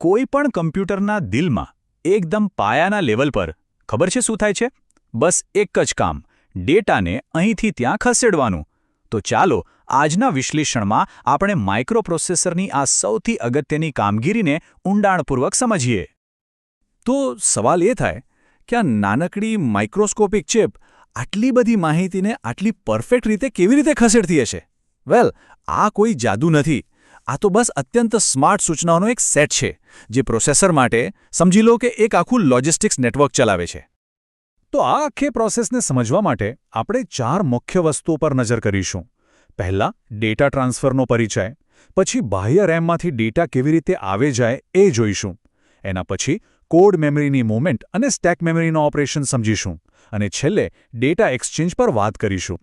કોઈ પણ કમ્પ્યુટરના દિલમાં એકદમ પાયાના લેવલ પર ખબર છે શું થાય છે? બસ એક જ કામ, ડેટાને અહીંથી ત્યાં ખસેડવાનું. તો ચાલો આજના વિશ્લેષણમાં આપણે માઇક્રોપ્રોસેસરની આ સૌથી અગત્યની કામગીરીને ઊંડાણપૂર્વક સમજીએ. તો સવાલ એ થાય કે આ નાનકડી માઇક્રોસ્કોપિક ચિપ આટલી બધી માહિતીને આટલી પરફેક્ટ રીતે કેવી રીતે ખસેડતી હશે? વેલ, આ કોઈ જાદુ નથી. આ તો બસ અત્યંત સ્માર્ટ સૂચનાઓનો એક સેટ છે, જે પ્રોસેસર માટે સમજી લો કે એક આખું લોજિસ્ટિક્સ નેટવર્ક ચલાવે છે. તો આ આખી પ્રોસેસને સમજવા માટે આપણે 4 મુખ્ય વસ્તુઓ પર નજર કરીશું. પહેલા, ડેટા ટ્રાન્સફરનો પરિચય. પછી બાહ્ય રેમમાંથી ડેટા કેવી રીતે આવે જાય એ જોઈશું. એના પછી કોડ મેમરીની મૂવમેન્ટ અને સ્ટેક મેમરીનો ઓપરેશન સમજીશું. અને છેલ્લે ડેટા એક્સચેન્જ પર વાત કરીશું.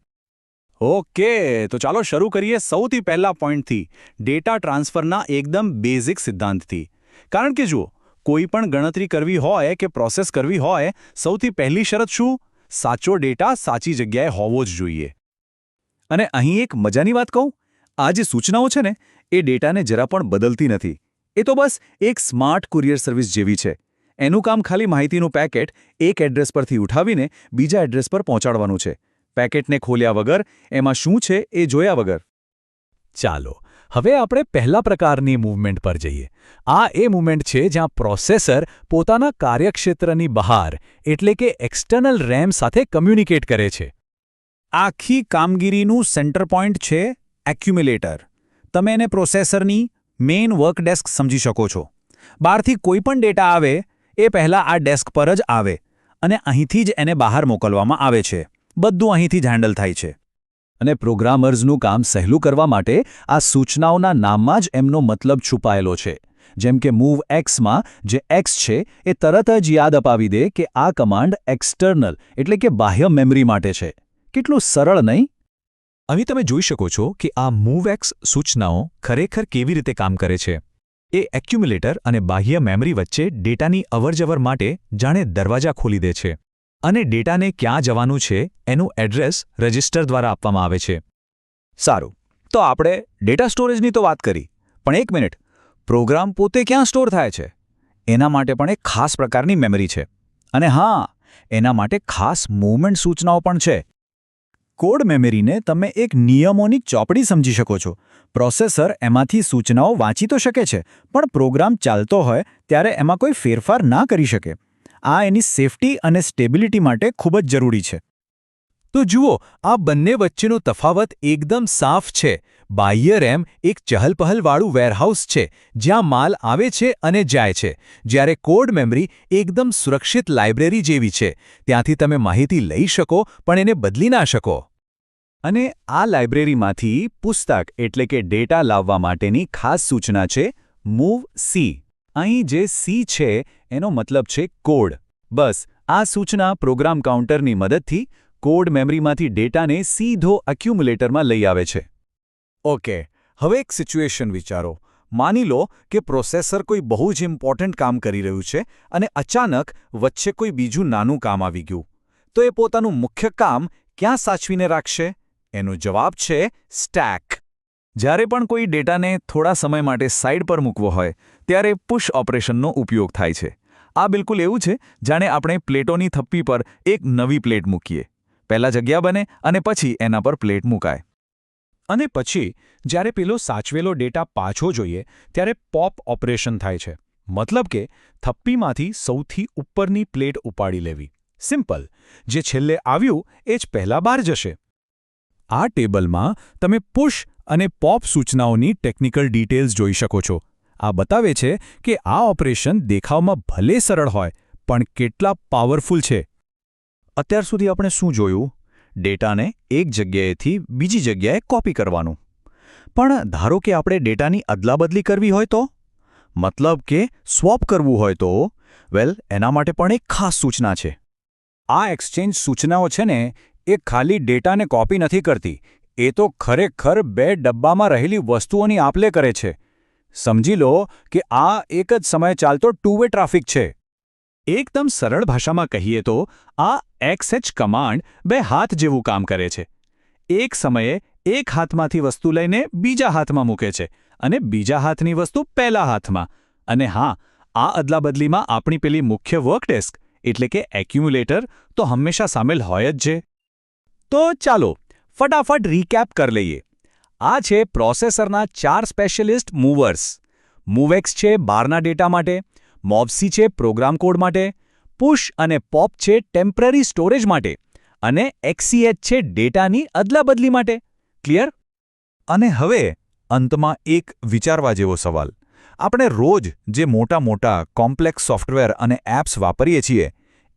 ઓકે, તો ચાલો શરૂ કરીએ સૌથી પહેલા પોઈન્ટથી, ડેટા ટ્રાન્સફરના એકદમ બેઝિક સિદ્ધાંતથી. કારણ કે જુઓ, કોઈ પણ ગણતરી કરવી હોય કે પ્રોસેસ કરવી હોય, સૌથી પહેલી શરત શું? સાચો ડેટા સાચી જગ્યાએ હોવો જ જોઈએ. અને અહીં એક મજાની વાત કહું, આ જે સૂચનાઓ છે ને, એ ડેટાને જરા પણ બદલતી નથી. એ તો બસ એક સ્માર્ટ કુરિયર સર્વિસ જેવી છે. એનું કામ ખાલી માહિતીનું પેકેટ એક એડ્રેસ પરથી ઉઠાવીને બીજા એડ્રેસ પર પહોંચાડવાનું છે. પેકેટને ખોલ્યા વગર, એમાં શું છે એ જોયા વગર. ચાલો, હવે આપણે પહેલા પ્રકારની મૂવમેન્ટ પર જઈએ. આ એ મૂવમેન્ટ છે જ્યાં પ્રોસેસર પોતાના કાર્યક્ષેત્રની બહાર, એટલે કે એક્સટર્નલ રેમ સાથે કમ્યુનિકેટ કરે છે. આખી કામગીરીનું સેન્ટર પોઈન્ટ છે એક્યુમ્યુલેટર. તમે એને પ્રોસેસરની મેઇન વર્ક ડેસ્ક સમજી શકો છો. બહારથી કોઈ પણ ડેટા આવે એ પહેલાં આ ડેસ્ક પર જ આવે, અને અહીંથી જ એને બહાર મોકલવામાં આવે છે. બધું અહીંથી જ હેન્ડલ થાય છે. અને પ્રોગ્રામર્સનું કામ સહેલું કરવા માટે આ સૂચનાઓના નામમાં જ એમનો મતલબ છુપાયેલો છે. જેમ કે મૂવ એક્સમાં જે એક્સ છે એ તરત જ યાદ અપાવી દે કે આ કમાન્ડ એક્સટર્નલ એટલે કે બાહ્ય મેમરી માટે છે. કેટલું સરળ નહીં? અહીં તમે જોઈ શકો છો કે આ મૂવએક્સ સૂચનાઓ ખરેખર કેવી રીતે કામ કરે છે. એ એક્યુમ્યુલેટર અને બાહ્ય મેમરી વચ્ચે ડેટાની અવરજવર માટે જાણે દરવાજા ખોલી દે છે. અને ડેટાને ક્યાં જવાનું છે એનું એડ્રેસ રજિસ્ટર દ્વારા આપવામાં આવે છે. સારું, તો આપણે ડેટા સ્ટોરેજની તો વાત કરી, પણ એક મિનિટ, પ્રોગ્રામ પોતે ક્યાં સ્ટોર થાય છે? એના માટે પણ એક ખાસ પ્રકારની મેમરી છે. અને હા, એના માટે ખાસ મૂવમેન્ટ સૂચનાઓ પણ છે. કોડ મેમરીને તમે એક નિયમોની ચોપડી સમજી શકો છો. પ્રોસેસર એમાંથી સૂચનાઓ વાંચી તો શકે છે, પણ પ્રોગ્રામ ચાલતો હોય ત્યારે એમાં કોઈ ફેરફાર ના કરી શકે. આ એની સેફટી અને સ્ટેબિલિટી માટે ખૂબ જ જરૂરી છે. તો જુઓ, આ બંને વચ્ચેનો તફાવત એકદમ સાફ છે. બાહ્ય રેમ એક ચહલપહલવાળું વેરહાઉસ છે, જ્યાં માલ આવે છે અને જાય છે. જ્યારે કોડ મેમરી એકદમ સુરક્ષિત લાઇબ્રેરી જેવી છે. ત્યાંથી તમે માહિતી લઈ શકો પણ એને બદલી ના શકો. અને આ લાઇબ્રેરીમાંથી પુસ્તક એટલે કે ડેટા લાવવા માટેની ખાસ સૂચના છે મૂવ સી. અહીં જે સી છે એનો મતલબ છે કોડ. બસ આ સૂચના પ્રોગ્રામ કાઉન્ટરની મદદથી કોડ મેમરીમાંથી ડેટાને સીધો એક્યુમ્યુલેટરમાં લઈ આવે છે. ઓકે, હવે એક સિચ્યુએશન વિચારો. માની લો કે પ્રોસેસર કોઈ બહુ જ ઇમ્પોર્ટન્ટ કામ કરી રહ્યું છે અને અચાનક વચ્ચે કોઈ બીજું નાનું કામ આવી ગયું. તો એ પોતાનું મુખ્ય કામ ક્યાં સાચવીને રાખશે? એનો જવાબ છે સ્ટેક. જ્યારે પણ કોઈ ડેટાને થોડા સમય માટે સાઇડ પર મૂકવો હોય, ત્યારે પુશ ઓપરેશનનો ઉપયોગ થાય છે. આ બિલકુલ એવું છે જાણે આપણે પ્લેટોની થપ્પી પર એક નવી પ્લેટ મૂકીએ. પહેલાં જગ્યા બને અને પછી એના પર પ્લેટ મૂકાય. અને પછી જ્યારે પેલો સાચવેલો ડેટા પાછો જોઈએ ત્યારે પોપ ઓપરેશન થાય છે. મતલબ કે થપ્પીમાંથી સૌથી ઉપરની પ્લેટ ઉપાડી લેવી. સિમ્પલ. જે છેલ્લે આવ્યું એ જ પહેલાં બહાર જશે. આ ટેબલમાં તમે પુશ અને પોપ સૂચનાઓની ટેકનિકલ ડિટેલ્સ જોઈ શકો છો. આ બતાવે છે કે આ ઓપરેશન દેખાવમાં ભલે સરળ હોય, પણ કેટલા પાવરફુલ છે. અત્યાર સુધી આપણે શું જોયું? ડેટાને એક જગ્યાએથી બીજી જગ્યાએ કોપી કરવાનું. પણ ધારો કે આપણે ડેટાની અદલાબદલી કરવી હોય તો? મતલબ કે સ્વોપ કરવું હોય તો? વેલ, એના માટે પણ એક ખાસ સૂચના છે. આ એક્સચેન્જ સૂચનાઓ છે ને, એ ખાલી ડેટાને કોપી નથી કરતી. એ તો ખરેખર 2 ડબ્બામાં રહેલી વસ્તુઓની આપ-લે કરે છે. સમજી લો કે આ એક જ સમયે ચાલતો ટુ-વે ટ્રાફિક છે. એકદમ સરળ ભાષામાં કહીએ તો આ એક્સએચ કમાન્ડ 2 હાથ જેવું કામ કરે છે. એક સમયે એક હાથમાંથી વસ્તુ લઈને બીજા હાથમાં મૂકે છે અને બીજા હાથની વસ્તુ પહેલા હાથમાં. અને હા, આ અદલાબદલીમાં આપણી પેલી મુખ્ય વર્ક ડેસ્ક એટલે કે એક્યુમ્યુલેટર તો હંમેશા સામેલ હોય જ છે. તો ચાલો ફટાફટ રીકેપ કરી લઈએ. આ છે પ્રોસેસરના 4 સ્પેશિયલિસ્ટ મૂવર્સ. મૂવેક્સ છે બહારના ડેટા માટે, મોબસી છે પ્રોગ્રામ કોડ માટે, પુશ અને પોપ છે ટેમ્પરરી સ્ટોરેજ માટે અને એક્સસીએચ છે ડેટાની અદલાબદલી માટે. ક્લિયર? અને હવે અંતમાં એક વિચારવા જેવો સવાલ. આપણે રોજ જે મોટા કોમ્પ્લેક્સ સોફ્ટવેર અને એપ્સ વાપરીએ છીએ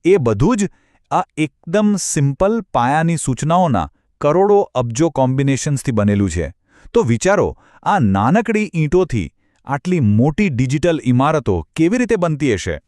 એ બધું જ આ એકદમ સિમ્પલ પાયાની સૂચનાઓના કરોડો અબજો કોમ્બિનેશન્સથી બનેલું છે. તો વિચારો, આ નાનકડી ઈંટોથી આટલી મોટી ડિજિટલ ઇમારતો કેવી રીતે બનતી હશે?